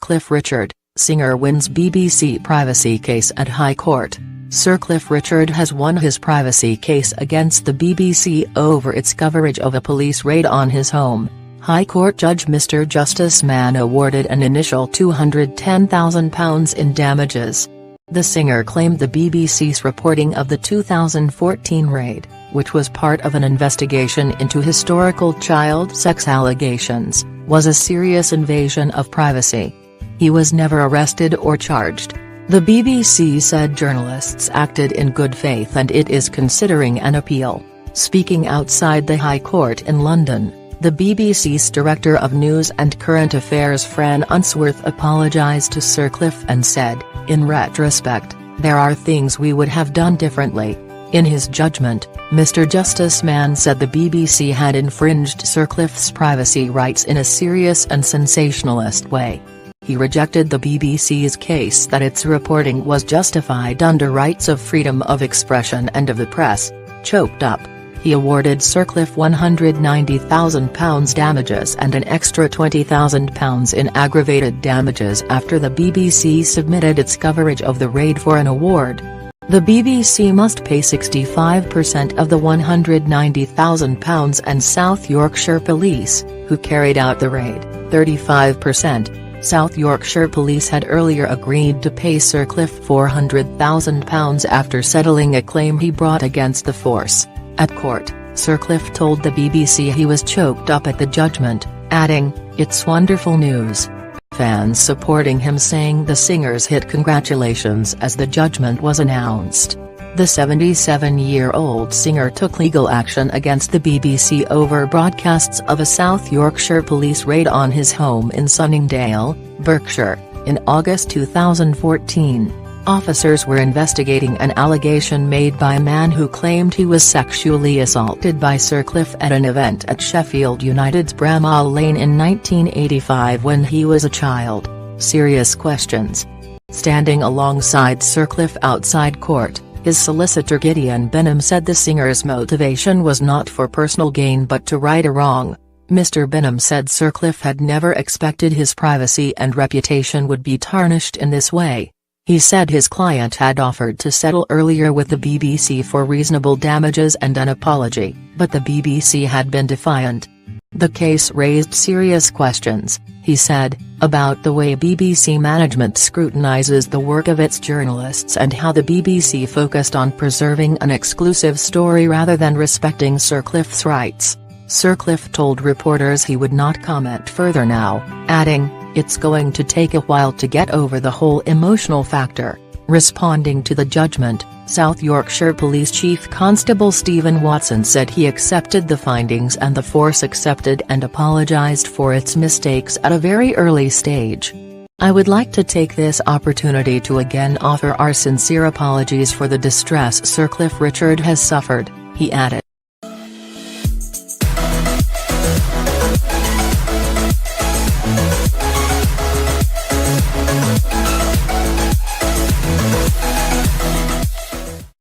Cliff Richard, singer wins BBC privacy case at High Court. Sir Cliff Richard has won his privacy case against the BBC over its coverage of a police raid on his home. High Court Judge Mr Justice Mann awarded an initial £210,000 in damages. The singer claimed the BBC's reporting of the 2014 raid, which was part of an investigation into historical child sex allegations, was a serious invasion of privacy. He was never arrested or charged. The BBC said journalists acted in good faith and it is considering an appeal. Speaking outside the High Court in London, the BBC's Director of News and Current Affairs Fran Unsworth apologised to Sir Cliff and said, "In retrospect, there are things we would have done differently." In his judgment, Mr Justice Mann said the BBC had infringed Sir Cliff's privacy rights in a serious and sensationalist way. He rejected the BBC's case that its reporting was justified under rights of freedom of expression and of the press. Choked up, he awarded Sir Cliff £190,000 damages and an extra £20,000 in aggravated damages after the BBC submitted its coverage of the raid for an award. The BBC must pay 65% of the £190,000 and South Yorkshire Police, who carried out the raid, 35%. South Yorkshire Police had earlier agreed to pay Sir Cliff £400,000 after settling a claim he brought against the force. At court, Sir Cliff told the BBC he was choked up at the judgment, adding, "It's wonderful news." Fans supporting him saying the singer's hit congratulations as the judgment was announced. The 77-year-old singer took legal action against the BBC over broadcasts of a South Yorkshire police raid on his home in Sunningdale, Berkshire, in August 2014. Officers were investigating an allegation made by a man who claimed he was sexually assaulted by Sir Cliff at an event at Sheffield United's Bramall Lane in 1985 when he was a child. Serious questions. Standing alongside Sir Cliff outside court, his solicitor Gideon Benham said the singer's motivation was not for personal gain but to right a wrong. Mr Benham said Sir Cliff had never expected his privacy and reputation would be tarnished in this way. He said his client had offered to settle earlier with the BBC for reasonable damages and an apology, but the BBC had been defiant. The case raised serious questions, he said, about the way BBC management scrutinises the work of its journalists and how the BBC focused on preserving an exclusive story rather than respecting Sir Cliff's rights. Sir Cliff told reporters he would not comment further now, adding, "It's going to take a while to get over the whole emotional factor." Responding to the judgment, South Yorkshire Police Chief Constable Stephen Watson said he accepted the findings and the force accepted and apologised for its mistakes at a very early stage. "I would like to take this opportunity to again offer our sincere apologies for the distress Sir Cliff Richard has suffered," he added.